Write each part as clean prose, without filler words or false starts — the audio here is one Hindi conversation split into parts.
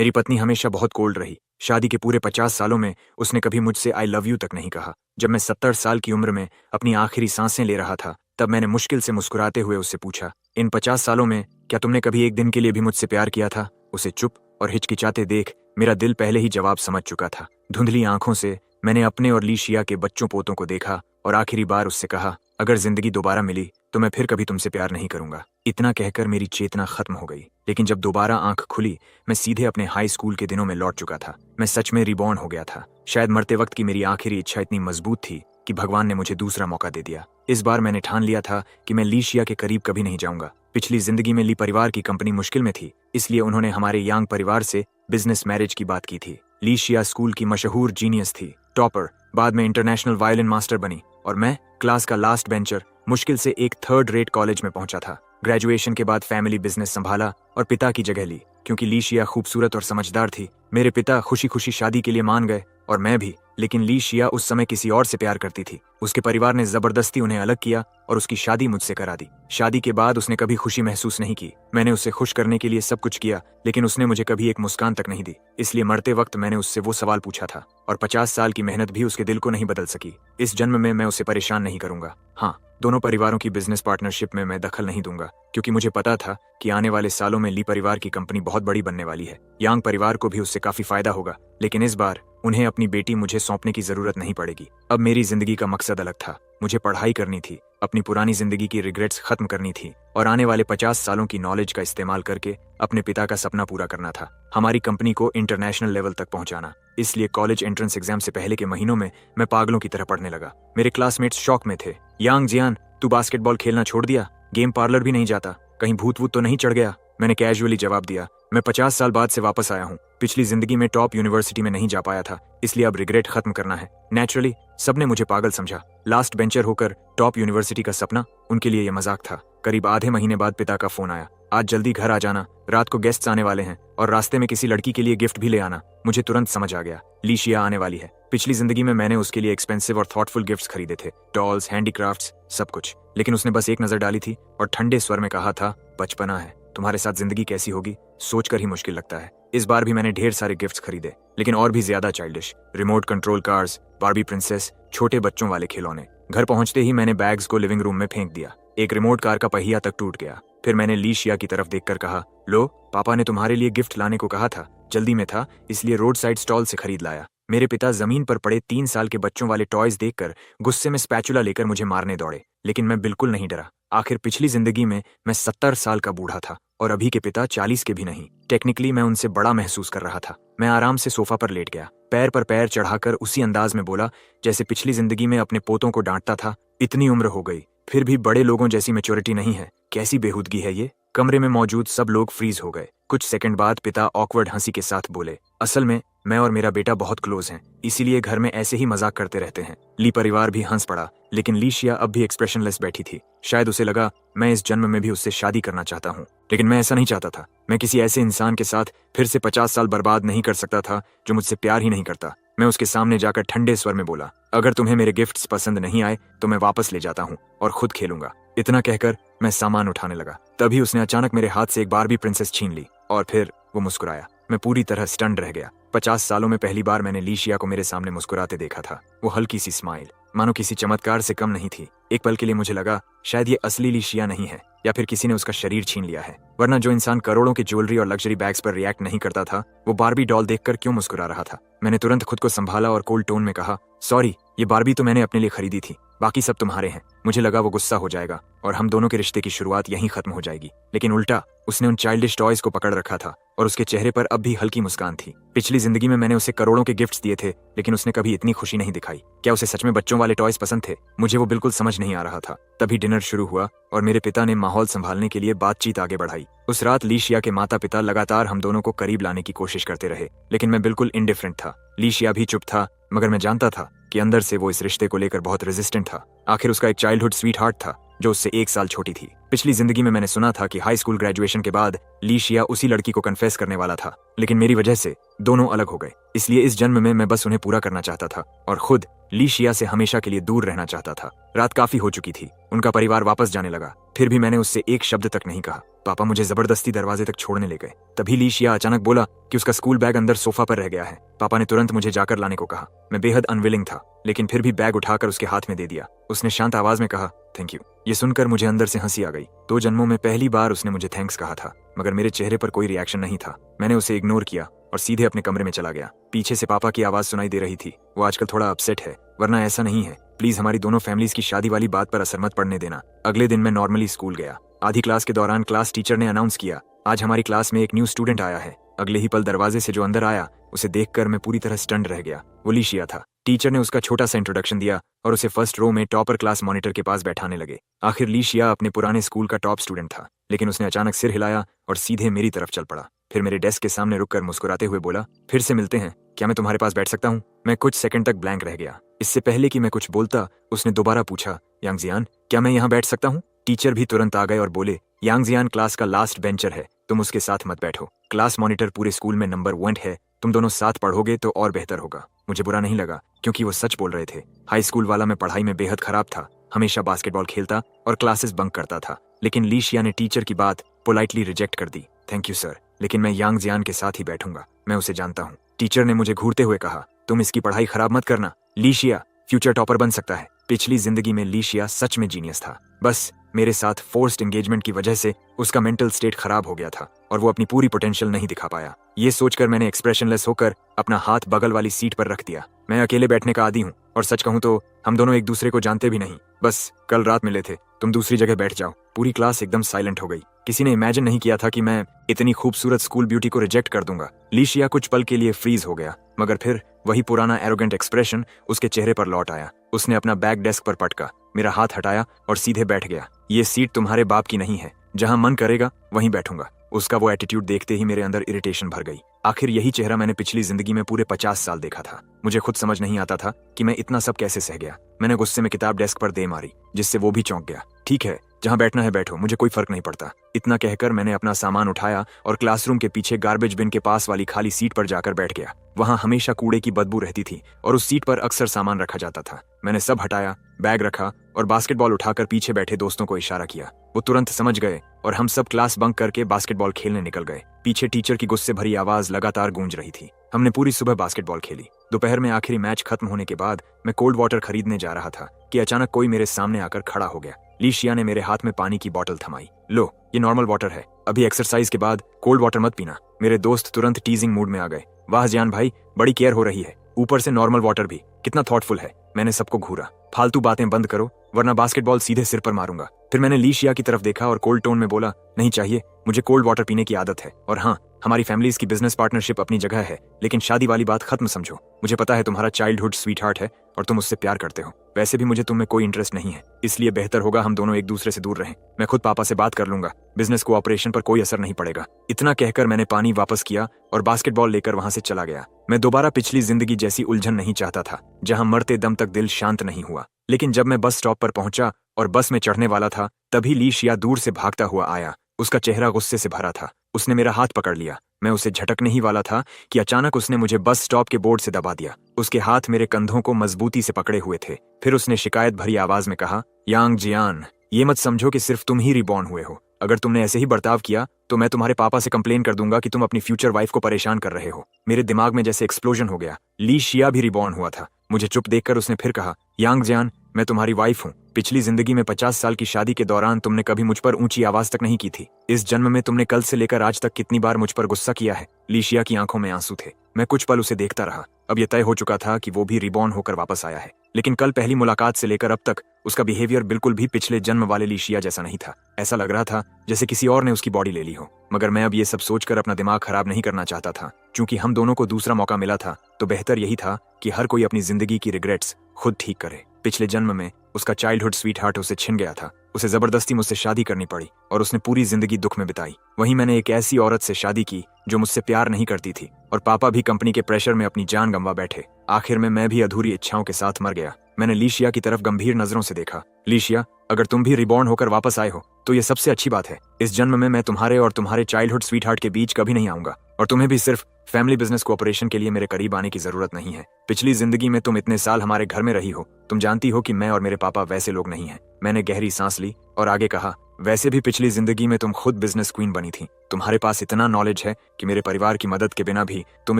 मेरी पत्नी हमेशा बहुत कोल्ड रही। शादी के पूरे 50 सालों में उसने कभी मुझसे आई लव यू तक नहीं कहा। जब मैं 70 साल की उम्र में अपनी आखिरी सांसें ले रहा था, तब मैंने मुश्किल से मुस्कुराते हुए उससे पूछा, इन 50 सालों में क्या तुमने कभी एक दिन के लिए भी मुझसे प्यार किया था? उसे चुप और हिचकिचाते देख मेरा दिल पहले ही जवाब समझ चुका था। धुंधली आंखों से मैंने अपने और लीशिया के बच्चों पोतों को देखा और आखिरी बार उससे कहा, अगर जिंदगी दोबारा मिली तो मैं फिर कभी तुमसे प्यार नहीं करूंगा। इतना कहकर मेरी चेतना खत्म हो गई। लेकिन जब दोबारा आंख खुली, मैं सीधे अपने हाई स्कूल के दिनों में लौट चुका था। मैं सच में रिबॉर्न हो गया था। शायद मरते वक्त की मेरी आखिरी इच्छा इतनी मजबूत थी कि भगवान ने मुझे दूसरा मौका दे दिया। इस बार मैंने ठान लिया था कि मैं लीशिया के करीब कभी नहीं जाऊंगा। पिछली जिंदगी में ली परिवार की कंपनी मुश्किल में थी, इसलिए उन्होंने हमारे यांग परिवार से बिजनेस मैरिज की बात की थी। लीशिया स्कूल की मशहूर जीनियस थी, टॉपर, बाद में इंटरनेशनल वायलिन मास्टर बनी, और मैं क्लास का लास्ट बेंचर, मुश्किल से एक थर्ड रेट कॉलेज में पहुंचा था। ग्रेजुएशन के बाद फैमिली बिजनेस संभाला और पिता की जगह ली। क्योंकि लीशिया खूबसूरत और समझदार थी, मेरे पिता खुशी खुशी शादी के लिए मान गए, और मैं भी। लेकिन लीशिया उस समय किसी और से प्यार करती थी। उसके परिवार ने जबरदस्ती उन्हें अलग किया और उसकी शादी मुझसे करा दी। शादी के बाद उसने कभी खुशी महसूस नहीं की। मैंने उसे खुश करने के लिए सब कुछ किया, लेकिन उसने मुझे कभी एक मुस्कान तक नहीं दी। इसलिए मरते वक्त मैंने उससे वो सवाल पूछा था, और 50 साल की मेहनत भी उसके दिल को नहीं बदल सकी। इस जन्म में मैं उसे परेशान नहीं करूंगा। हाँ, दोनों परिवारों की बिजनेस पार्टनरशिप में मैं दखल नहीं दूंगा, क्योंकि मुझे पता था कि आने वाले सालों में ली परिवार की कंपनी बहुत बड़ी बनने वाली है। यांग परिवार को भी उससे काफी फायदा होगा, लेकिन इस बार उन्हें अपनी बेटी मुझे सौंपने की जरूरत नहीं पड़ेगी। अब मेरी जिंदगी का मकसद अलग था। मुझे पढ़ाई करनी थी, अपनी पुरानी जिंदगी की रिग्रेट्स खत्म करनी थी, और आने वाले 50 सालों की नॉलेज का इस्तेमाल करके अपने पिता का सपना पूरा करना था, हमारी कंपनी को इंटरनेशनल लेवल तक पहुंचाना। इसलिए कॉलेज एंट्रेंस एग्जाम से पहले के महीनों में मैं पागलों की तरह पढ़ने लगा। मेरे क्लासमेट्स शौक में थे। यांग जियान, तू बास्केटबॉल खेलना छोड़ दिया? गेम पार्लर भी नहीं जाता? कहीं भूत वूत तो नहीं चढ़ गया? मैंने कैजुअली जवाब दिया, मैं 50 साल बाद से वापस आया हूँ। पिछली जिंदगी में टॉप यूनिवर्सिटी में नहीं जा पाया था, इसलिए अब रिग्रेट खत्म करना है। नेचुरली सबने मुझे पागल समझा। लास्ट बेंचर होकर टॉप यूनिवर्सिटी का सपना उनके लिए यह मजाक था। करीब आधे महीने बाद पिता का फोन आया, आज जल्दी घर आ जाना, रात को गेस्ट्स आने वाले हैं, और रास्ते में किसी लड़की के लिए गिफ्ट भी ले आना। मुझे तुरंत समझ आ गया, लीशिया आने वाली है। पिछली जिंदगी में मैंने उसके लिए एक्सपेंसिव और थॉटफुल गिफ्ट्स खरीदे थे, डॉल्स, हैंडीक्राफ्ट्स, सब कुछ। लेकिन उसने बस एक नजर डाली थी और ठंडे स्वर में कहा था, बचपना है, तुम्हारे साथ जिंदगी कैसी होगी सोचकर ही मुश्किल लगता है। इस बार भी मैंने ढेर सारे गिफ्ट्स खरीदे, लेकिन और भी ज्यादा childish, remote control cars, Barbie princess, छोटे बच्चों वाले खिलौने। घर पहुंचते ही मैंने बैग्स को लिविंग रूम में फेंक दिया। एक रिमोट कार का पहिया तक टूट गया। फिर मैंने लीशिया की तरफ देखकर कहा, लो, पापा ने तुम्हारे लिए गिफ्ट लाने को कहा था, जल्दी में था इसलिए रोड साइड स्टॉल से खरीद लाया। मेरे पिता जमीन पर पड़े 3 साल के बच्चों वाले टॉयज देखकर गुस्से में स्पैचुला लेकर मुझे मारने दौड़े, लेकिन मैं बिल्कुल नहीं डरा। आखिर पिछली जिंदगी में मैं 70 साल का बूढ़ा था और अभी के पिता 40 के भी नहीं। टेक्निकली मैं उनसे बड़ा महसूस कर रहा था। मैं आराम से सोफा पर लेट गया, पैर पर पैर चढ़ाकर उसी अंदाज में बोला जैसे पिछली जिंदगी में अपने पोतों को डांटता था, इतनी उम्र हो गई, फिर भी बड़े लोगों जैसी मैच्योरिटी नहीं है, कैसी बेहूदगी है ये। कमरे में मौजूद सब लोग फ्रीज हो गए। कुछ सेकंड बाद पिता ऑकवर्ड हंसी के साथ बोले, असल में मैं और मेरा बेटा बहुत क्लोज हैं, इसीलिए घर में ऐसे ही मजाक करते रहते हैं। ली परिवार भी हंस पड़ा, लेकिन लीशिया अब भी एक्सप्रेशनलेस बैठी थी। शायद उसे लगा मैं इस जन्म में भी उससे शादी करना चाहता हूँ, लेकिन मैं ऐसा नहीं चाहता था। मैं किसी ऐसे इंसान के साथ फिर से 50 साल बर्बाद नहीं कर सकता था जो मुझसे प्यार ही नहीं करता। मैं उसके सामने जाकर ठंडे स्वर में बोला, अगर तुम्हें मेरे गिफ्ट्स पसंद नहीं आए तो मैं वापस ले जाता हूँ और खुद खेलूंगा। इतना कहकर मैं सामान उठाने लगा, तभी उसने अचानक मेरे हाथ से एक बारबी प्रिंसेस छीन ली, और फिर वो मुस्कुराया। मैं पूरी तरह स्टन्ड रह गया। 50 सालों में पहली बार मैंने लीशिया को मेरे सामने मुस्कुराते देखा था। वो हल्की सी स्माइल, मानो किसी चमत्कार से कम नहीं थी। एक पल के लिए मुझे लगा शायद ये असली लीशिया नहीं है, या फिर किसी ने उसका शरीर छीन लिया है। वरना जो इंसान करोड़ों के ज्वेलरी और लग्जरी बैग्स पर रिएक्ट नहीं करता था, वो बारबी डॉल देखकर क्यों मुस्कुरा रहा था। मैंने तुरंत खुद को संभाला और कोल्ड टोन में कहा, सॉरी, ये बारबी तो मैंने अपने लिए खरीदी थी, बाकी सब तुम्हारे हैं। मुझे लगा वो गुस्सा हो जाएगा और हम दोनों के रिश्ते की शुरुआत यहीं खत्म हो जाएगी, लेकिन उल्टा, उसने उन चाइल्डिश टॉयज को पकड़ रखा था और उसके चेहरे पर अब भी हल्की मुस्कान थी। पिछली जिंदगी में मैंने उसे करोड़ों के गिफ्ट्स दिए थे, लेकिन उसने कभी इतनी खुशी नहीं दिखाई। क्या उसे सच में बच्चों वाले टॉयज पसंद थे? मुझे वो बिल्कुल समझ नहीं आ रहा था। तभी डिनर शुरू हुआ और मेरे पिता ने माहौल संभालने के लिए बातचीत आगे बढ़ाई। उस रात लीशिया के माता पिता लगातार हम दोनों को करीब लाने की कोशिश करते रहे, लेकिन मैं बिल्कुल इंडिफरेंट था। लीशिया भी चुप था, मगर मैं जानता था कि अंदर से वो इस रिश्ते को लेकर बहुत रेजिस्टेंट था। आखिर उसका एक चाइल्डहुड स्वीट हार्ट था जो उससे 1 साल छोटी थी। पिछली जिंदगी में मैंने सुना था कि हाई स्कूल ग्रेजुएशन के बाद लीशिया उसी लड़की को कन्फेस करने वाला था, लेकिन मेरी वजह से दोनों अलग हो गए। इसलिए इस जन्म में मैं बस उन्हें पूरा करना चाहता था और खुद लीशिया से हमेशा के लिए दूर रहना चाहता था। रात काफी हो चुकी थी, उनका परिवार वापस जाने लगा, फिर भी मैंने उससे एक शब्द तक नहीं कहा। पापा मुझे जबरदस्ती दरवाजे तक छोड़ने ले गए। तभी लीशिया अचानक बोला कि उसका स्कूल बैग अंदर सोफा पर रह गया है। पापा ने तुरंत मुझे जाकर लाने को कहा। मैं बेहद अनविलिंग था, लेकिन फिर भी बैग उठाकर उसके हाथ में दे दिया। उसने शांत आवाज में कहा, थैंक यू। ये सुनकर मुझे अंदर से हंसी आ गई। 2 जन्मों में पहली बार उसने मुझे थैंक्स कहा था, मगर मेरे चेहरे पर कोई रिएक्शन नहीं था। मैंने उसे इग्नोर किया और सीधे अपने कमरे में चला गया। पीछे से पापा की आवाज सुनाई दे रही थी, वो आजकल थोड़ा अपसेट है, वरना ऐसा नहीं है। प्लीज हमारी दोनों फैमिलीज की शादी वाली बात पर असर मत पड़ने देना। अगले दिन मैं नॉर्मली स्कूल गया। आधी क्लास के दौरान क्लास टीचर ने अनाउंस किया, आज हमारी क्लास में एक न्यू स्टूडेंट आया है। अगले ही पल दरवाजे से जो अंदर आया, उसे देखकर मैं पूरी तरह स्टन्ड रह गया। वो लीशिया था। टीचर ने उसका छोटा सा इंट्रोडक्शन दिया और उसे फर्स्ट रो में टॉपर क्लास मॉनिटर के पास बैठाने लगे। आखिर लीशिया अपने पुराने स्कूल का टॉप स्टूडेंट था, लेकिन उसने अचानक सिर हिलाया और सीधे मेरी तरफ चल पड़ा। फिर मेरे डेस्क के सामने रुककर मुस्कुराते हुए बोला, फिर से मिलते हैं, क्या मैं तुम्हारे पास बैठ सकता हूँ? मैं कुछ सेकंड तक ब्लैंक रह गया। इससे पहले कि मैं कुछ बोलता, उसने दोबारा पूछा, यांगजियान, क्या मैं यहाँ बैठ सकता हूँ? टीचर भी तुरंत आ गए और बोले, यांगजियान क्लास का लास्ट बेंचर है, तुम उसके साथ मत बैठो। क्लास मॉनिटर पूरे स्कूल में नंबर 1 है, तुम दोनों साथ पढ़ोगे तो और बेहतर होगा। मुझे बुरा नहीं लगा, क्योंकि वो सच बोल रहे थे। हाई स्कूल वाला मैं पढ़ाई में बेहद खराब था, हमेशा बास्केटबॉल खेलता और क्लासेस बंक करता था। लेकिन लीशिया ने टीचर की बात पोलाइटली रिजेक्ट कर दी। थैंक यू सर, लेकिन मैं यांगजियान के साथ ही बैठूंगा, मैं उसे जानता हूँ। टीचर ने मुझे घूरते हुए कहा, तुम इसकी पढ़ाई खराब मत करना, लीशिया फ्यूचर टॉपर बन सकता है। पिछली जिंदगी में लीशिया सच में जीनियस था, बस मेरे साथ फोर्स्ड एंगेजमेंट की वजह से उसका मेंटल स्टेट खराब हो गया था और वो अपनी पूरी पोटेंशियल नहीं दिखा पाया। ये सोचकर मैंने एक्सप्रेशनलेस होकर अपना हाथ बगल वाली सीट पर रख दिया। मैं अकेले बैठने का आदी हूँ और सच कहूँ तो हम दोनों एक दूसरे को जानते भी नहीं, बस कल रात मिले थे। तुम दूसरी जगह बैठ जाओ। पूरी क्लास एकदम साइलेंट हो गई। किसी ने इमेजिन नहीं किया था कि मैं इतनी खूबसूरत स्कूल ब्यूटी को रिजेक्ट कर दूंगा। लीशिया कुछ पल के लिए फ्रीज हो गया, मगर फिर वही पुराना एरोगेंट एक्सप्रेशन उसके चेहरे पर लौट आया। उसने अपना बैग डेस्क पर पटका, मेरा हाथ हटाया और सीधे बैठ गया। ये सीट तुम्हारे बाप की नहीं है, जहां मन करेगा वहीं बैठूंगा। उसका वो एटीट्यूड देखते ही मेरे अंदर इरिटेशन भर गई। आखिर यही चेहरा मैंने पिछली जिंदगी में पूरे 50 साल देखा था। मुझे खुद समझ नहीं आता था कि मैं इतना सब कैसे सह गया। मैंने गुस्से में किताब डेस्क पर दे मारी, जिससे वो भी चौंक गया। ठीक है, जहां बैठना है बैठो, मुझे कोई फर्क नहीं पड़ता। इतना कहकर मैंने अपना सामान उठाया और क्लासरूम के पीछे गार्बेज बिन के पास वाली खाली सीट पर जाकर बैठ गया। वहां हमेशा कूड़े की बदबू रहती थी और उस सीट पर अक्सर सामान रखा जाता था। मैंने सब हटाया, बैग रखा और बास्केटबॉल उठाकर पीछे बैठे दोस्तों को इशारा किया। वो तुरंत समझ गए और हम सब क्लास बंक करके बास्केटबॉल खेलने निकल गए। पीछे टीचर की गुस्से भरी आवाज लगातार गूंज रही थी। हमने पूरी सुबह बास्केटबॉल खेली। दोपहर में आखिरी मैच खत्म होने के बाद मैं कोल्ड वाटर खरीदने जा रहा था कि अचानक कोई मेरे सामने आकर खड़ा हो गया। लीशिया ने मेरे हाथ में पानी की बोतल थमाई। लो, ये नॉर्मल वाटर है, अभी एक्सरसाइज के बाद कोल्ड वाटर मत पीना। मेरे दोस्त तुरंत टीजिंग मूड में आ गए। वाह जान भाई, बड़ी केयर हो रही है, ऊपर से नॉर्मल वाटर भी, कितना थॉटफुल है। मैंने सबको घूरा, फालतू बातें बंद करो वरना बास्केटबॉल सीधे सिर पर मारूंगा। फिर मैंने लीशिया की तरफ देखा और कोल्ड टोन में बोला, नहीं चाहिए, मुझे कोल्ड वाटर पीने की आदत है। और हाँ, हमारी फैमिलीज की बिजनेस पार्टनरशिप अपनी जगह है, लेकिन शादी वाली बात खत्म समझो। मुझे पता है तुम्हारा चाइल्डहुड स्वीट हार्ट है और तुम उससे प्यार करते हो। वैसे भी मुझे तुम में कोई इंटरेस्ट नहीं है, इसलिए बेहतर होगा हम दोनों एक दूसरे से दूर रहें। मैं खुद पापा से बात कर लूंगा, बिजनेस कोऑपरेशन पर कोई असर नहीं पड़ेगा। इतना कहकर मैंने पानी वापस किया और बास्केटबॉल लेकर वहां से चला गया। मैं दोबारा पिछली जिंदगी जैसी उलझन नहीं चाहता था, जहां मरते दम तक दिल शांत नहीं हुआ। लेकिन जब मैं बस स्टॉप पर पहुंचा और बस में चढ़ने वाला था, तभी लीशिया दूर से भागता हुआ आया। उसका चेहरा गुस्से से भरा था। उसने मेरा हाथ पकड़ लिया। मैं उसे झटकने ही वाला था कि अचानक उसने मुझे बस स्टॉप के बोर्ड से दबा दिया। उसके हाथ मेरे कंधों को मजबूती से पकड़े हुए थे। फिर उसने शिकायत भरी आवाज में कहा, यांगजियान, ये मत समझो कि सिर्फ तुम ही रिबॉर्न हुए हो। अगर तुमने ऐसे ही बर्ताव किया तो मैं तुम्हारे पापा से कंप्लेन कर दूंगा कि तुम अपनी फ्यूचर वाइफ को परेशान कर रहे हो। मेरे दिमाग में जैसे एक्सप्लोजन हो गया। लीशिया भी रिबॉर्न हुआ था। मुझे चुप देखकर उसने फिर कहा, यांगजियान, मैं तुम्हारी वाइफ हूँ। पिछली जिंदगी में 50 साल की शादी के दौरान तुमने कभी मुझ पर ऊंची आवाज तक नहीं की थी। इस जन्म में तुमने कल से लेकर आज तक कितनी बार मुझ पर गुस्सा किया है। लीशिया की आंखों में आंसू थे। मैं कुछ पल उसे देखता रहा। अब यह तय हो चुका था कि वो भी रिबॉर्न होकर वापस आया है, लेकिन कल पहली मुलाकात से लेकर अब तक उसका बिहेवियर बिल्कुल भी पिछले जन्म वाले लीशिया जैसा नहीं था। ऐसा लग रहा था जैसे किसी और ने उसकी बॉडी ले ली हो। मगर मैं अब ये सब सोचकर अपना दिमाग खराब नहीं करना चाहता था। चूंकि हम दोनों को दूसरा मौका मिला था, तो बेहतर यही था कि हर कोई अपनी जिंदगी की रिग्रेट्स खुद ठीक करे। पिछले जन्म में उसका चाइल्डहुड स्वीट हार्ट उसे छिन गया था। उसे जबरदस्ती मुझसे शादी करनी पड़ी और उसने पूरी जिंदगी दुख में बिताई। वहीं मैंने एक ऐसी औरत से शादी की जो मुझसे प्यार नहीं करती थी और पापा भी कंपनी के प्रेशर में अपनी जान गंवा बैठे। आखिर में मैं भी अधूरी इच्छाओं के साथ मर गया। मैंने लीशिया की तरफ गंभीर नजरों से देखा। लीशिया, अगर तुम भी रिबॉर्न होकर वापस आए हो तो ये सबसे अच्छी बात है। इस जन्म में मैं तुम्हारे और तुम्हारे चाइल्डहुड स्वीट हार्ट के बीच कभी नहीं आऊंगा और तुम्हें भी सिर्फ फैमिली बिजनेस कोऑपरेशन के लिए मेरे करीब आने की जरूरत नहीं है। पिछली जिंदगी में तुम इतने साल हमारे घर में रही हो, तुम जानती हो कि मैं और मेरे पापा वैसे लोग नहीं हैं। मैंने गहरी सांस ली और आगे कहा, वैसे भी पिछली जिंदगी में तुम खुद बिजनेस क्वीन बनी थी। तुम्हारे पास इतना नॉलेज है कि मेरे परिवार की मदद के बिना भी तुम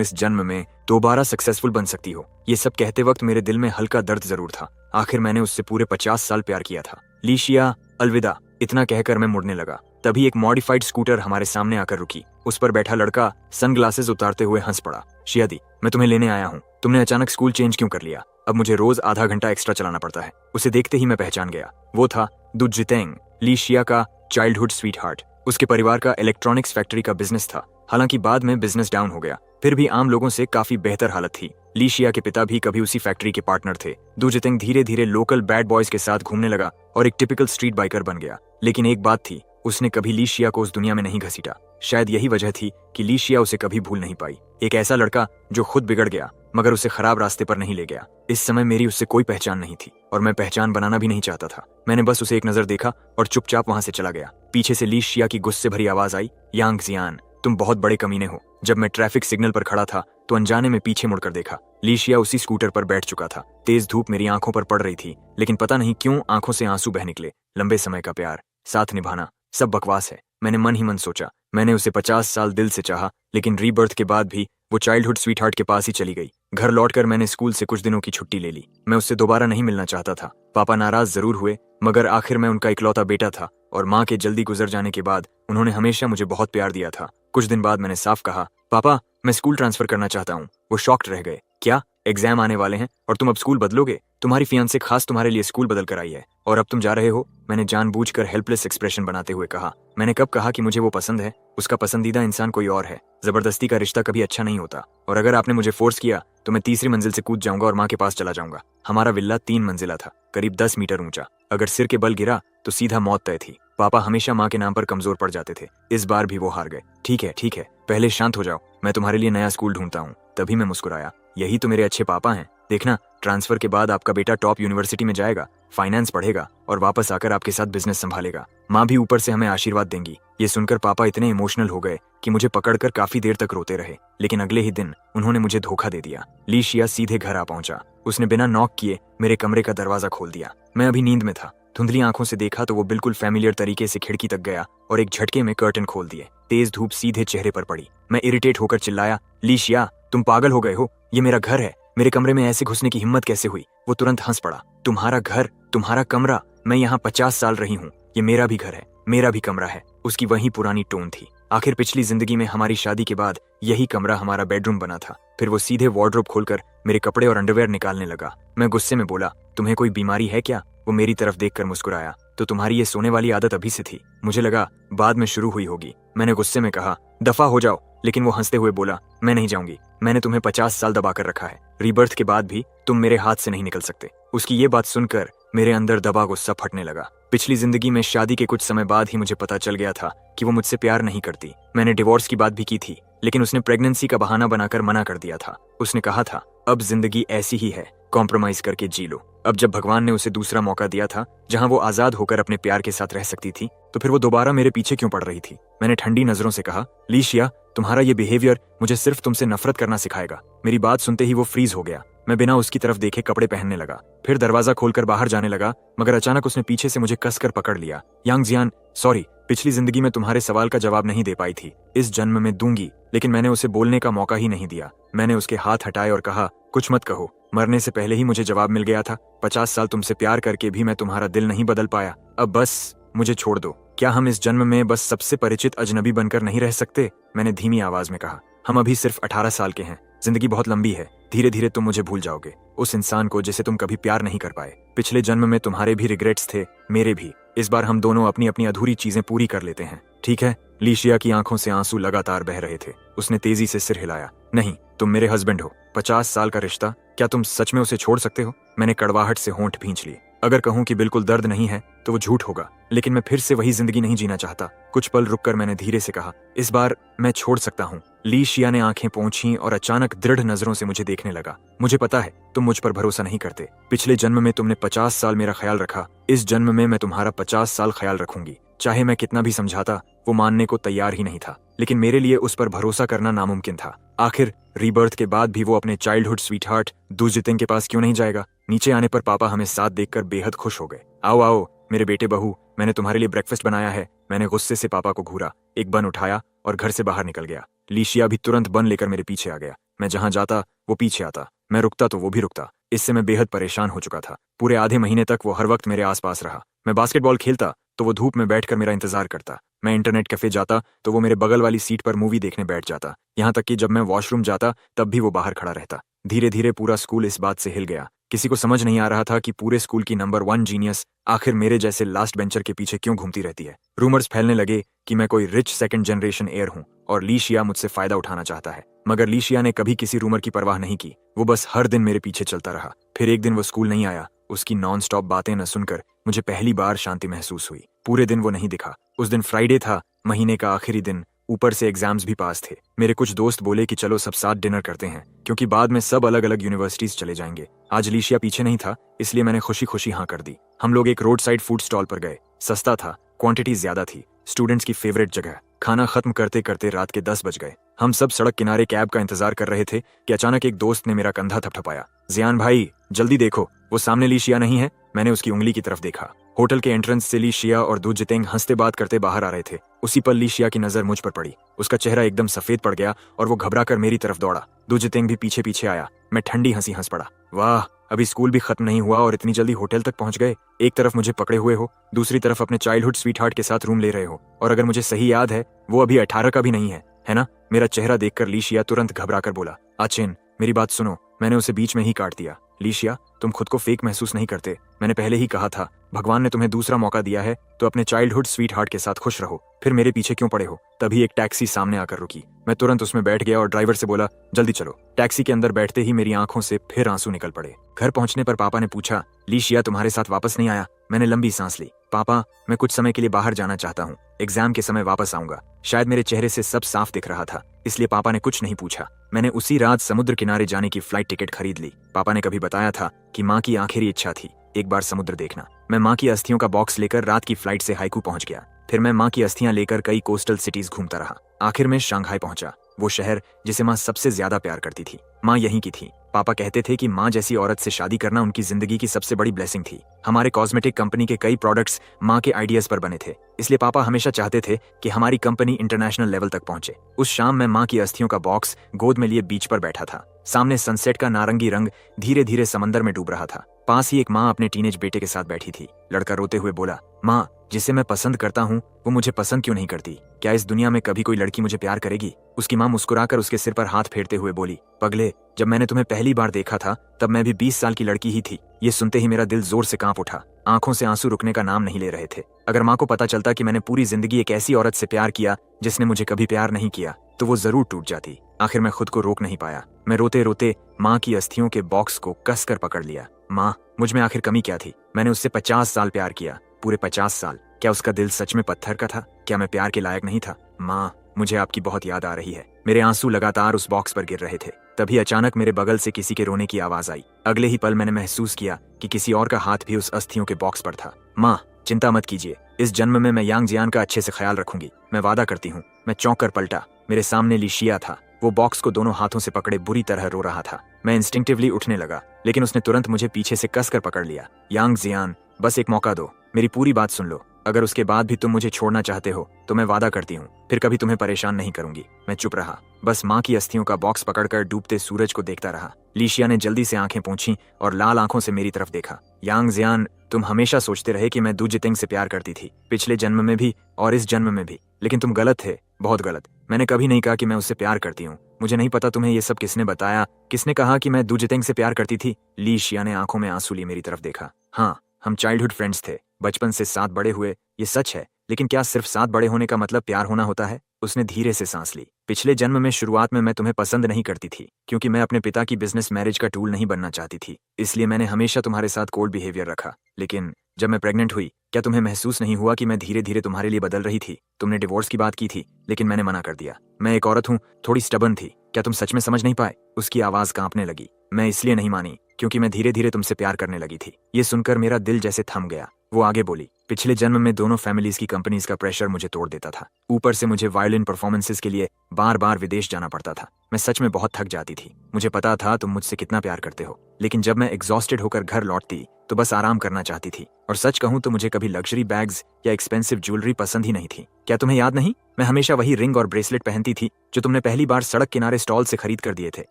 इस जन्म में दोबारा सक्सेसफुल बन सकती हो। ये सब कहते वक्त मेरे दिल में हल्का दर्द जरूर था। आखिर मैंने उससे पूरे 50 साल प्यार किया था। लीशिया, अलविदा, इतना कहकर मैं मुड़ने लगा। तभी एक मॉडिफाइड स्कूटर हमारे सामने आकर रुकी। उस पर बैठा लड़का सनग्लासेस उतारते हुए हंस पड़ा। शियादी, मैं तुम्हें लेने आया हूँ। तुमने अचानक स्कूल चेंज क्यों कर लिया? अब मुझे रोज आधा घंटा एक्स्ट्रा चलाना पड़ता है। उसे देखते ही मैं पहचान गया। वो था दुजितेंग, लीशिया का चाइल्डहुड स्वीटहार्ट। उसके परिवार का इलेक्ट्रॉनिक्स फैक्ट्री का बिजनेस था। हालांकि बाद में बिजनेस डाउन हो गया, फिर भी आम लोगों से काफी बेहतर हालत थी। लीशिया के पिता भी कभी उसी फैक्ट्री के पार्टनर थे। दुजितेंग धीरे धीरे लोकल बैड बॉयज के साथ घूमने लगा और एक टिपिकल स्ट्रीट बाइकर बन गया। लेकिन एक बात थी, उसने कभी लीशिया को उस दुनिया में नहीं घसीटा। शायद यही वजह थी कि लीशिया उसे कभी भूल नहीं पाई। एक ऐसा लड़का जो खुद बिगड़ गया मगर उसे खराब रास्ते पर नहीं ले गया। इस समय मेरी उससे कोई पहचान नहीं थी और मैं पहचान बनाना भी नहीं चाहता था। मैंने बस उसे एक नजर देखा और चुपचाप वहां से चला गया। पीछे से लीशिया की गुस्से भरी आवाज आई, यांग जियान, तुम बहुत बड़े कमीने हो। जब मैं ट्रैफिक सिग्नल पर खड़ा था तो अनजाने में पीछे मुड़कर देखा। लीशिया उसी स्कूटर पर बैठ चुका था। तेज धूप मेरी आंखों पर पड़ रही थी, लेकिन पता नहीं क्यों आंखों से आंसू बह निकले। लंबे समय का प्यार, साथ निभाना, सब बकवास है, मैंने मन ही मन सोचा। मैंने उसे 50 साल दिल से चाहा, लेकिन रीबर्थ के बाद भी वो चाइल्डहुड स्वीटहार्ट के पास ही चली गई। घर लौटकर मैंने स्कूल से कुछ दिनों की छुट्टी ले ली। मैं उससे दोबारा नहीं मिलना चाहता था। पापा नाराज जरूर हुए, मगर आखिर मैं उनका इकलौता बेटा था और माँ के जल्दी गुजर जाने के बाद उन्होंने हमेशा मुझे बहुत प्यार दिया था। कुछ दिन बाद मैंने साफ कहा, पापा मैं स्कूल ट्रांसफर करना चाहता हूँ। वो शॉक्ड रह गए। क्या, एग्जाम आने वाले हैं और तुम अब स्कूल बदलोगे? तुम्हारी फियांसे खास तुम्हारे लिए स्कूल बदल कर आई है और अब तुम जा रहे हो? मैंने जानबूझकर हेल्पलेस एक्सप्रेशन बनाते हुए कहा। मैंने कब कहा कि मुझे वो पसंद है? उसका पसंदीदा इंसान कोई और है। जबरदस्ती का रिश्ता कभी अच्छा नहीं होता, और अगर आपने मुझे फोर्स किया तो मैं तीसरी मंजिल से कूद जाऊंगा और माँ के पास चला जाऊंगा। हमारा विल्ला 3 मंजिला था, करीब 10 मीटर ऊंचा। अगर सिर के बल गिरा तो सीधा मौत तय थी। पापा हमेशा माँ के नाम पर कमजोर पड़ जाते थे। इस बार भी वो हार गए। ठीक है, पहले शांत हो जाओ, मैं तुम्हारे लिए नया स्कूल ढूंढता हूँ। तभी मैं मुस्कुराया। यही तो मेरे अच्छे पापा हैं। देखना, ट्रांसफर के बाद आपका बेटा टॉप यूनिवर्सिटी में जाएगा, फाइनेंस पढ़ेगा और वापस आकर आपके साथ बिजनेस संभालेगा। माँ भी ऊपर से हमें आशीर्वाद देंगी। ये सुनकर पापा इतने इमोशनल हो गए कि मुझे पकड़कर काफी देर तक रोते रहे। लेकिन अगले ही दिन उन्होंने मुझे धोखा दे दिया। लीशिया सीधे घर आ पहुंचा। उसने बिना नॉक किए मेरे कमरे का दरवाजा खोल दिया। मैं अभी नींद में था। धुंधली आंखों से देखा तो वो बिल्कुल फैमिलियर तरीके से खिड़की तक गया और एक झटके में कर्टन खोल दिए। तेज धूप सीधे चेहरे पर पड़ी। मैं इरिटेट होकर चिल्लाया, लीशिया तुम पागल हो गए हो? ये मेरा घर है, मेरे कमरे में ऐसे घुसने की हिम्मत कैसे हुई? वो तुरंत हंस पड़ा। तुम्हारा घर, तुम्हारा कमरा? मैं यहाँ 50 साल रही हूँ, ये मेरा भी घर है, मेरा भी कमरा है। उसकी वही पुरानी टोन थी। आखिर पिछली जिंदगी में हमारी शादी के बाद यही कमरा हमारा बेडरूम बना था। फिर वो सीधे वार्डरोब खोलकर मेरे कपड़े और अंडरवेयर निकालने लगा। मैं गुस्से में बोला, तुम्हें कोई बीमारी है क्या? वो मेरी तरफ देखकर मुस्कुराया। तो तुम्हारी ये सोने वाली आदत अभी से थी? मुझे लगा बाद में शुरू हुई होगी। मैंने गुस्से में कहा, दफा हो जाओ। लेकिन वो हंसते हुए बोला, मैं नहीं जाऊंगी। मैंने तुम्हें 50 साल दबा कर रखा है। रीबर्थ के बाद भी तुम मेरे हाथ से नहीं निकल सकते। उसकी ये बात सुनकर मेरे अंदर दबा गुस्सा फटने लगा। पिछली जिंदगी में शादी के कुछ समय बाद ही मुझे पता चल गया था कि वो मुझसे प्यार नहीं करती। मैंने डिवोर्स की बात भी की थी, लेकिन उसने प्रेगनेंसी का बहाना बनाकर मना कर दिया था। उसने कहा था, अब जिंदगी ऐसी ही है, कॉम्प्रोमाइज करके जी लो। अब जब भगवान ने उसे दूसरा मौका दिया था जहां वो आजाद होकर अपने प्यार के साथ रह सकती थी, तो फिर वो दोबारा मेरे पीछे क्यों पड़ रही थी? मैंने ठंडी नजरों से कहा, लीशिया तुम्हारा ये बिहेवियर मुझे सिर्फ तुमसे नफरत करना सिखाएगा। मेरी बात सुनते ही वो फ्रीज हो गया। मैं बिना उसकी तरफ देखे कपड़े पहनने लगा, फिर दरवाजा खोलकर बाहर जाने लगा, मगर अचानक उसने पीछे से मुझे कसकर पकड़ लिया। यांग जियान, सॉरी, पिछली जिंदगी में तुम्हारे सवाल का जवाब नहीं दे पाई थी, इस जन्म में दूंगी। लेकिन मैंने उसे बोलने का मौका ही नहीं दिया। मैंने उसके हाथ हटाए और कहा, कुछ मत कहो, मरने से पहले ही मुझे जवाब मिल गया था। 50 साल तुमसे प्यार करके भी मैं तुम्हारा दिल नहीं बदल पाया। अब बस मुझे छोड़ दो। क्या हम इस जन्म में बस सबसे परिचित अजनबी बनकर नहीं रह सकते? मैंने धीमी आवाज में कहा। हम अभी सिर्फ 18 साल के हैं, जिंदगी बहुत लंबी है। धीरे धीरे तुम मुझे भूल जाओगे, उस इंसान को जिसे तुम कभी प्यार नहीं कर पाए। पिछले जन्म में तुम्हारे भी रिग्रेट्स थे, मेरे भी। इस बार हम दोनों अपनी अपनी अधूरी चीजें पूरी कर लेते हैं, ठीक है? लीशिया की आंखों से आंसू लगातार बह रहे थे। उसने तेजी से सिर हिलाया। नहीं, तुम मेरे हस्बैंड हो। 50 साल का रिश्ता, क्या तुम सच में उसे छोड़ सकते हो? मैंने कड़वाहट से होंठ भींच लिए। अगर कहूं कि बिल्कुल दर्द नहीं है तो वो झूठ होगा, लेकिन मैं फिर से वही जिंदगी नहीं जीना चाहता। कुछ पल रुककर मैंने धीरे से कहा, इस बार मैं छोड़ सकता हूँ। लीशिया ने आंखें पोंछी और अचानक दृढ़ नजरों से मुझे देखने लगा। मुझे पता है तुम मुझ पर भरोसा नहीं करते। पिछले जन्म में तुमने 50 साल मेरा ख्याल रखा, इस जन्म में मैं तुम्हारा 50 साल ख्याल रखूंगी। चाहे मैं कितना भी समझाता, वो मानने को तैयार ही नहीं था, लेकिन मेरे लिए उस पर भरोसा करना नामुमकिन था। आखिर रीबर्थ के बाद भी वो अपने चाइल्डहुड स्वीटहार्ट दुजितेंग के पास क्यों नहीं जाएगा? नीचे आने पर पापा हमें साथ देखकर बेहद खुश हो गए। आओ आओ, मेरे बेटे बहू, मैंने तुम्हारे लिए ब्रेकफास्ट बनाया है। मैंने गुस्से से पापा को घूरा, एक बन उठाया और घर से बाहर निकल गया। लीशिया भी तुरंत बन लेकर मेरे पीछे आ गया। मैं जहां जाता वो पीछे आता, मैं रुकता तो वो भी रुकता। इससे मैं बेहद परेशान हो चुका था। पूरे आधे महीने तक वो हर वक्त मेरे आसपास रहा। मैं बास्केटबॉल खेलता तो वो धूप में बैठकर मेरा इंतजार करता। मैं इंटरनेट कैफे जाता तो वो मेरे बगल वाली सीट पर मूवी देखने बैठ जाता। यहाँ तक कि जब मैं वॉशरूम जाता तब भी वो बाहर खड़ा रहता। धीरे धीरे पूरा स्कूल इस बात से हिल गया। किसी को समझ नहीं आ रहा था कि पूरे स्कूल की नंबर 1 जीनियस आखिर मेरे जैसे लास्ट बेंचर के पीछे क्यों घूमती रहती है। रूमर्स फैलने लगे कि मैं कोई रिच सेकंड जनरेशन एयर हूं और लीशिया मुझसे फायदा उठाना चाहता है। मगर लीशिया ने कभी किसी रूमर की परवाह नहीं की। वो बस हर दिन मेरे पीछे चलता रहा। फिर एक दिन वो स्कूल नहीं आया। उसकी नॉन स्टॉप बातें न सुनकर मुझे पहली बार शांति महसूस हुई। पूरे दिन वो नहीं दिखा। उस दिन फ्राइडे था, महीने का आखिरी दिन। ऊपर से एग्जाम्स भी पास थे। मेरे कुछ दोस्त बोले कि चलो सब साथ डिनर करते हैं, क्योंकि बाद में सब अलग अलग यूनिवर्सिटीज चले जाएंगे। आज लीशिया पीछे नहीं था, इसलिए मैंने खुशी खुशी हाँ कर दी। हम लोग एक रोड साइड फूड स्टॉल पर गए। सस्ता था, क्वांटिटी ज्यादा थी, स्टूडेंट्स की फेवरेट जगह। खाना खत्म करते करते रात के 10 बज गए। हम सब सड़क किनारे कैब का इंतजार कर रहे थे कि अचानक एक दोस्त ने मेरा कंधा थपथपाया। जियान भाई, जल्दी देखो, वो सामने लीशिया नहीं है? मैंने उसकी उंगली की तरफ देखा। होटल के एंट्रेंस से लीशिया और दुजितेंग हंसते बात करते बाहर आ रहे थे। उसी पर लीशिया की नजर मुझ पर पड़ी। उसका चेहरा एकदम सफेद पड़ गया और वो घबराकर मेरी तरफ दौड़ा। दुजितेंग भी पीछे पीछे आया। मैं ठंडी हंसी हंस पड़ा। वाह, अभी स्कूल भी खत्म नहीं हुआ और इतनी जल्दी होटल तक पहुंच गए। एक तरफ मुझे पकड़े हुए हो, दूसरी तरफ अपने चाइल्डहुड स्वीटहार्ट के साथ रूम ले रहे हो। और अगर मुझे सही याद है, वो अभी 18 का भी नहीं है ना? मेरा चेहरा देखकर लीशिया तुरंत घबराकर बोला, अचिन, मेरी बात सुनो। मैंने उसे बीच में ही काट दिया। लीशिया, तुम खुद को फेक महसूस नहीं करते। मैंने पहले ही कहा था, भगवान ने तुम्हें दूसरा मौका दिया है तो अपने चाइल्डहुड स्वीटहार्ट के साथ खुश रहो। फिर मेरे पीछे क्यों पड़े हो? तभी एक टैक्सी सामने आकर रुकी। मैं तुरंत उसमें बैठ गया और ड्राइवर से बोला, जल्दी चलो। टैक्सी के अंदर बैठते ही मेरी आंखों से फिर आंसू निकल पड़े। घर पहुंचने पर पापा ने पूछा, लीशिया तुम्हारे साथ वापस नहीं आया? मैंने लंबी सांस ली। पापा, मैं कुछ समय के लिए बाहर जाना चाहता हूँ। एग्जाम के समय वापस आऊंगा। शायद मेरे चेहरे से सब साफ दिख रहा था, इसलिए पापा ने कुछ नहीं पूछा। मैंने उसी रात समुद्र किनारे जाने की फ्लाइट टिकट खरीद ली। पापा ने कभी बताया था कि माँ की आखिरी इच्छा थी एक बार समुद्र देखना। मैं माँ की अस्थियों का बॉक्स लेकर रात की फ्लाइट से हाइकू पहुंच गया। फिर मैं माँ की अस्थियां लेकर कई कोस्टल सिटीज घूमता रहा। आखिर में शंघाई पहुंचा, वो शहर जिसे माँ सबसे ज्यादा प्यार करती थी। माँ यहीं की थी। पापा कहते थे कि माँ जैसी औरत से शादी करना उनकी जिंदगी की सबसे बड़ी ब्लेसिंग थी। हमारे कॉस्मेटिक कंपनी के कई प्रोडक्ट्स माँ के आइडियाज पर बने थे, इसलिए पापा हमेशा चाहते थे कि हमारी कंपनी इंटरनेशनल लेवल तक पहुंचे। उस शाम मैं माँ की अस्थियों का बॉक्स गोद में लिए बीच पर बैठा था। सामने सनसेट का नारंगी रंग धीरे धीरे समंदर में डूब रहा था। पास ही एक माँ अपने टीनेज बेटे के साथ बैठी थी। लड़का रोते हुए बोला, माँ, जिसे मैं पसंद करता हूँ वो मुझे पसंद क्यों नहीं करती? क्या इस दुनिया में कभी कोई लड़की मुझे प्यार करेगी? उसकी माँ मुस्कुराकर उसके सिर पर हाथ फेरते हुए बोली, पगले, जब मैंने तुम्हें पहली बार देखा था तब मैं भी 20 साल की लड़की ही थी। ये सुनते ही मेरा दिल जोर से कांप उठा। आंखों से आंसू रुकने का नाम नहीं ले रहे थे। अगर माँ को पता चलता कि मैंने पूरी जिंदगी एक ऐसी औरत से प्यार किया जिसने मुझे कभी प्यार नहीं किया, तो वो जरूर टूट जाती। आखिर मैं खुद को रोक नहीं पाया। मैं रोते रोते माँ की अस्थियों के बॉक्स को कसकर पकड़ लिया। माँ, मुझ में आखिर कमी क्या थी? मैंने उससे 50 साल प्यार किया, पूरे 50 साल। क्या उसका दिल सच में पत्थर का था? क्या मैं प्यार के लायक नहीं था? माँ, मुझे आपकी बहुत याद आ रही है। मेरे आंसू लगातार उस बॉक्स पर गिर रहे थे। तभी अचानक मेरे बगल से किसी के रोने की आवाज आई। अगले ही पल मैंने महसूस किया कि किसी और का हाथ भी उस अस्थियों के बॉक्स पर था। माँ, चिंता मत कीजिए, इस जन्म में मैं यांग जियान का अच्छे से ख्याल रखूंगी, मैं वादा करती हूँ। मैं चौंक कर पलटा। मेरे सामने लीशिया था। वो बॉक्स को दोनों हाथों से पकड़े बुरी तरह रो रहा था। मैं इंस्टिंक्टिवली उठने लगा, लेकिन उसने तुरंत मुझे पीछे से कसकर पकड़ लिया। यांग जियान, बस एक मौका दो, मेरी पूरी बात सुन लो। अगर उसके बाद भी तुम मुझे छोड़ना चाहते हो तो मैं वादा करती हूँ फिर कभी तुम्हें परेशान नहीं करूंगी। मैं चुप रहा, बस माँ की अस्थियों का बॉक्स पकड़कर डूबते सूरज को देखता रहा। लीशिया ने जल्दी से आंखें पोंछी और लाल आंखों से मेरी तरफ देखा। यांग जियान, तुम हमेशा सोचते रहे कि मैं दू जितेंग से प्यार करती थी, पिछले जन्म में भी और इस जन्म में भी, लेकिन तुम गलत थे, बहुत गलत। मैंने कभी नहीं कहा कि मैं उससे प्यार करती हूँ। मुझे नहीं पता तुम्हें ये सब किसने बताया, किसने कहा कि मैं दू जितेंग से प्यार करती थी। लीशिया ने आंखों में आंसू लिए मेरी तरफ देखा। हाँ, हम चाइल्डहुड फ्रेंड्स थे, बचपन से साथ बड़े हुए, ये सच है, लेकिन क्या सिर्फ साथ बड़े होने का मतलब प्यार होना होता है? उसने धीरे से सांस ली। पिछले जन्म में शुरुआत में मैं तुम्हें पसंद नहीं करती थी, क्योंकि मैं अपने पिता की बिजनेस मैरिज का टूल नहीं बनना चाहती थी, इसलिए मैंने हमेशा तुम्हारे साथ कोल्ड बिहेवियर रखा। लेकिन जब मैं प्रेग्नेंट हुई, क्या तुम्हें महसूस नहीं हुआ कि मैं धीरे धीरे तुम्हारे लिए बदल रही थी? तुमने डिवोर्स की बात की थी, लेकिन मैंने मना कर दिया। मैं एक औरत हूँ, थोड़ी स्टबर्न थी। क्या तुम सच में समझ नहीं पाए? उसकी आवाज कांपने लगी। मैं इसलिए नहीं मानी क्योंकि मैं धीरे धीरे तुमसे प्यार करने लगी थी। ये सुनकर मेरा दिल जैसे थम गया। वो आगे बोली, पिछले जन्म में दोनों फैमिलीज की कंपनीज का प्रेशर मुझे तोड़ देता था। ऊपर से मुझे वायलिन परफॉर्मेंसेस के लिए बार बार विदेश जाना पड़ता था। मैं सच में बहुत थक जाती थी। मुझे पता था तुम मुझसे कितना प्यार करते हो, लेकिन जब मैं एग्जॉस्टेड होकर घर लौटती तो बस आराम करना चाहती थी। और सच कहूं तो मुझे कभी लग्जरी बैग्स या एक्सपेंसिव ज्वेलरी पसंद ही नहीं थी। क्या तुम्हें याद नहीं, मैं हमेशा वही रिंग और ब्रेसलेट पहनती थी जो तुमने पहली बार सड़क किनारे स्टॉल से खरीद कर दिए थे।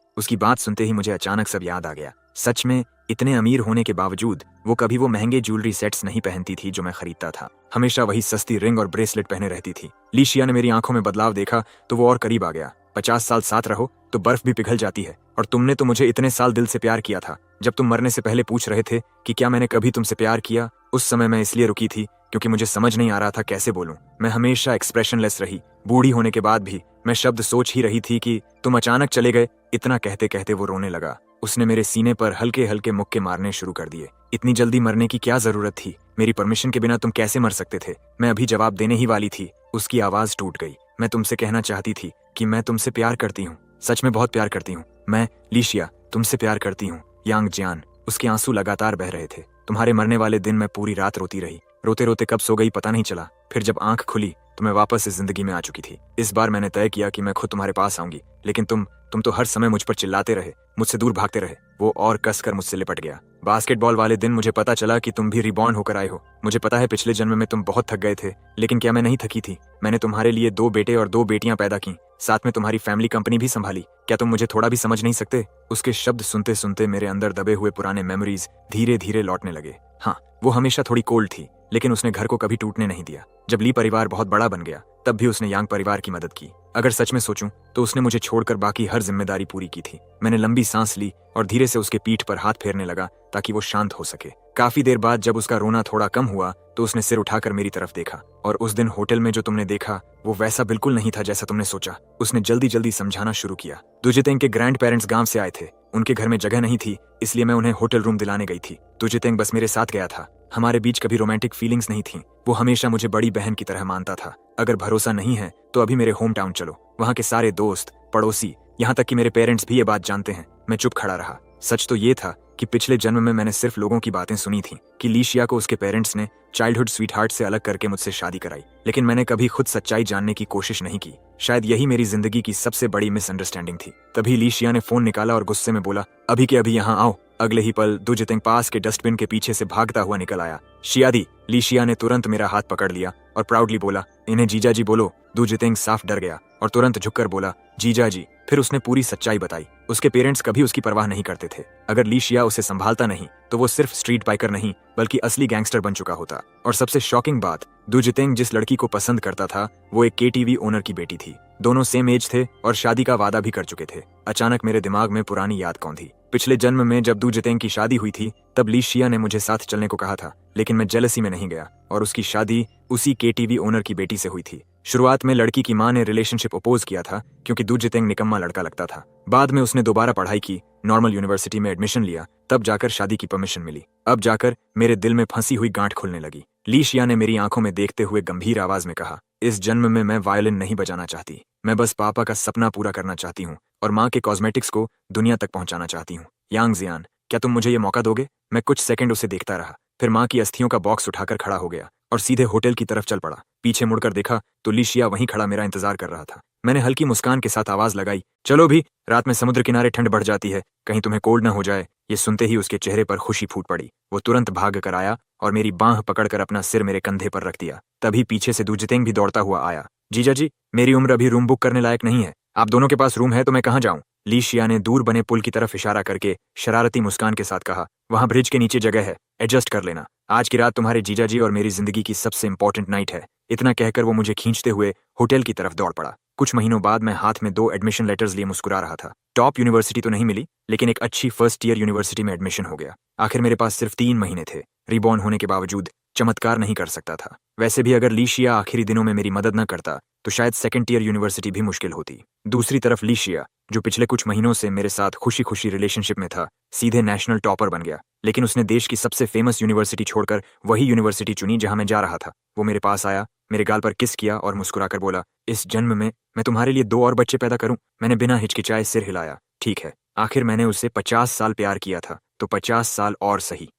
उसकी बात सुनते ही मुझे अचानक सब याद आ गया। सच में इतने अमीर होने के बावजूद वो कभी वो महंगे ज्वेलरी सेट्स नहीं पहनती थी जो मैं खरीदता था। हमेशा वही सस्ती रिंग और ब्रेसलेट पहने रहती थी। लीशिया ने मेरी आंखों में बदलाव देखा तो वो और करीब आ गया। 50 साल साथ रहो तो बर्फ भी पिघल जाती है, और तुमने तो मुझे इतने साल दिल से प्यार किया था। जब तुम मरने से पहले पूछ रहे थे कि क्या मैंने कभी तुमसे प्यार किया, उस समय मैं इसलिए रुकी थी क्योंकि मुझे समझ नहीं आ रहा था कैसे बोलूं। मैं हमेशा एक्सप्रेशनलेस रही। बूढ़ी होने के बाद भी मैं शब्द सोच ही रही थी कि तुम अचानक चले गए। इतना कहते कहते वो रोने लगा। उसने मेरे सीने पर हल्के हल्के मुक्के मारने शुरू कर दिए। इतनी जल्दी मरने की क्या जरूरत थी? मेरी परमिशन के बिना तुम कैसे मर सकते थे? मैं अभी जवाब देने ही वाली थी, उसकी आवाज टूट गई। मैं तुमसे कहना चाहती थी कि मैं तुमसे प्यार करती हूँ, सच में बहुत प्यार करती हूँ। मैं लीशिया तुमसे प्यार करती हूँ। यांग जियान। उसके आंसू लगातार बह रहे थे। तुम्हारे मरने वाले दिन मैं पूरी रात रोती रही। रोते रोते कब सो गई पता नहीं चला। फिर जब आंख खुली तो मैं वापस इस जिंदगी में आ चुकी थी। इस बार मैंने तय किया कि मैं खुद तुम्हारे पास आऊंगी, लेकिन तुम तो हर समय मुझ पर चिल्लाते रहे, मुझसे दूर भागते रहे। वो और कसकर मुझसे लिपट गया। बास्केटबॉल वाले दिन मुझे पता चला कि तुम भी रिबॉर्न होकर आए हो। मुझे पता है पिछले जन्म में तुम बहुत थक गए थे, लेकिन क्या मैं नहीं थकी थी? मैंने तुम्हारे लिए 2 बेटे और 2 बेटियां पैदा की, साथ में तुम्हारी फैमिली कंपनी भी संभाली। क्या तुम मुझे थोड़ा भी समझ नहीं सकते? उसके शब्द सुनते सुनते मेरे अंदर दबे हुए पुराने मेमोरीज धीरे धीरे लौटने लगे। हाँ, वो हमेशा थोड़ी कोल्ड थी, लेकिन उसने घर को कभी टूटने नहीं दिया। जब ली परिवार बहुत बड़ा बन गया तब भी उसने यांग परिवार की मदद की। अगर सच में सोचूं तो उसने मुझे छोड़कर बाकी हर जिम्मेदारी पूरी की थी। मैंने लंबी सांस ली और धीरे से उसके पीठ पर हाथ फेरने लगा ताकि वो शांत हो सके। काफी देर बाद जब उसका रोना थोड़ा कम हुआ तो उसने सिर उठाकर मेरी तरफ देखा। और उस दिन होटल में जो तुमने देखा वो वैसा बिल्कुल नहीं था जैसा तुमने सोचा। उसने जल्दी जल्दी समझाना शुरू किया। दुजितेंग के ग्रैंड पेरेंट्स गांव से आए थे। उनके घर में जगह नहीं थी, इसलिए मैं उन्हें होटल रूम दिलाने गई थी। दुजितेंग बस मेरे साथ गया था। हमारे बीच कभी रोमांटिक फीलिंग्स नहीं थी। वो हमेशा मुझे बड़ी बहन की तरह मानता था। अगर भरोसा नहीं है तो अभी मेरे होम टाउन चलो। वहाँ के सारे दोस्त, पड़ोसी, यहाँ तक कि मेरे पेरेंट्स भी ये बात जानते हैं। मैं चुप खड़ा रहा। सच तो ये था कि पिछले जन्म में मैंने सिर्फ लोगों की बातें सुनी थी कि लीशिया को उसके पेरेंट्स ने चाइल्डहुड स्वीटहार्ट से अलग करके मुझसे शादी कराई, लेकिन मैंने कभी खुद सच्चाई जानने की कोशिश नहीं की। शायद यही मेरी जिंदगी की सबसे बड़ी मिसअंडरस्टैंडिंग थी। तभी लीशिया ने फोन निकाला और गुस्से में बोला, अभी के अभी यहाँ आओ। अगले ही पल दुजितेंग पास के डस्टबिन के पीछे से भागता हुआ निकल आया। शियादी। लीशिया ने तुरंत मेरा हाथ पकड़ लिया और प्राउडली बोला, इन्हें जीजा जी बोलो। दुजितेंग साफ डर गया और तुरंत झुककर बोला, जीजा जी। फिर उसने पूरी सच्चाई बताई। उसके पेरेंट्स कभी उसकी परवाह नहीं करते थे। अगर लीशिया उसे संभालता नहीं तो वो सिर्फ स्ट्रीट बाइकर नहीं बल्कि असली गैंगस्टर बन चुका होता। और सबसे शॉकिंग बात, दुजितेंग जिस लड़की को पसंद करता था वो एक केटीवी ओनर की बेटी थी। दोनों सेम एज थे और शादी का वादा भी कर चुके थे। अचानक मेरे दिमाग में पुरानी याद कौन थी। पिछले जन्म में जब दुजितेंग की शादी हुई थी तब लीशिया ने मुझे साथ चलने को कहा था, लेकिन मैं जेलसी में नहीं गया और उसकी शादी उसी केटीवी ओनर की बेटी से हुई थी। शुरुआत में लड़की की मां ने रिलेशनशिप अपोज किया था क्योंकि दुजितेंग निकम्मा लड़का लगता था। बाद में उसने दोबारा पढ़ाई की, नॉर्मल यूनिवर्सिटी में एडमिशन लिया, तब जाकर शादी की परमिशन मिली। अब जाकर मेरे दिल में फंसी हुई गांठ खुलने लगी। लीशिया ने मेरी आंखों में देखते हुए गंभीर आवाज में कहा, इस जन्म में मैं वायलिन नहीं बजाना चाहती। मैं बस पापा का सपना पूरा करना चाहती हूँ और माँ के कॉस्मेटिक्स को दुनिया तक पहुंचाना चाहती हूँ। यांग जियान, क्या तुम मुझे ये मौका दोगे? मैं कुछ सेकंड उसे देखता रहा, फिर माँ की अस्थियों का बॉक्स उठाकर खड़ा हो गया और सीधे होटल की तरफ चल पड़ा। पीछे मुड़कर देखा तो लीशिया वहीं खड़ा मेरा इंतजार कर रहा था। मैंने हल्की मुस्कान के साथ आवाज लगाई, चलो भी, रात में समुद्र किनारे ठंड बढ़ जाती है, कहीं तुम्हें कोल्ड न हो जाए। ये सुनते ही उसके चेहरे पर खुशी फूट पड़ी। वो तुरंत भाग कर आया और मेरी बांह पकड़कर अपना सिर मेरे कंधे पर रख दिया। तभी पीछे से दुजितेंग भी दौड़ता हुआ आया। जीजा जी, मेरी उम्र अभी रूम बुक करने लायक नहीं है। आप दोनों के पास रूम है तो मैं कहाँ जाऊँ? लीशिया ने दूर बने पुल की तरफ इशारा करके शरारती मुस्कान के साथ कहा, वहां ब्रिज के नीचे जगह है, एडजस्ट कर लेना। आज की रात तुम्हारे जीजा जी और मेरी जिंदगी की सबसे इंपॉर्टेंट नाइट है। इतना कहकर वो मुझे खींचते हुए होटल की तरफ दौड़ पड़ा। कुछ महीनों बाद मैं हाथ में 2 एडमिशन लेटर्स लिए मुस्कुरा रहा था। टॉप यूनिवर्सिटी तो नहीं मिली, लेकिन एक अच्छी फर्स्ट ईयर यूनिवर्सिटी में एडमिशन हो गया। आखिर मेरे पास सिर्फ 3 महीने थे। रिबॉर्न होने के बावजूद चमत्कार नहीं कर सकता था। वैसे भी अगर लीशिया आखिरी दिनों में मेरी मदद न करता तो शायद सेकंड ईयर यूनिवर्सिटी भी मुश्किल होती। दूसरी तरफ लीशिया, जो पिछले कुछ महीनों से मेरे साथ खुशी खुशी रिलेशनशिप में था, सीधे नेशनल टॉपर बन गया। लेकिन उसने देश की सबसे फेमस यूनिवर्सिटी छोड़कर वही यूनिवर्सिटी चुनी जहां मैं जा रहा था। वो मेरे पास आया, मेरे गाल पर किस किया और मुस्कुराकर बोला, इस जन्म में मैं तुम्हारे लिए 2 और बच्चे पैदा करूं? मैंने बिना हिचकिचाए सिर हिलाया। ठीक है, आखिर मैंने उससे 50 साल प्यार किया था तो 50 साल और सही।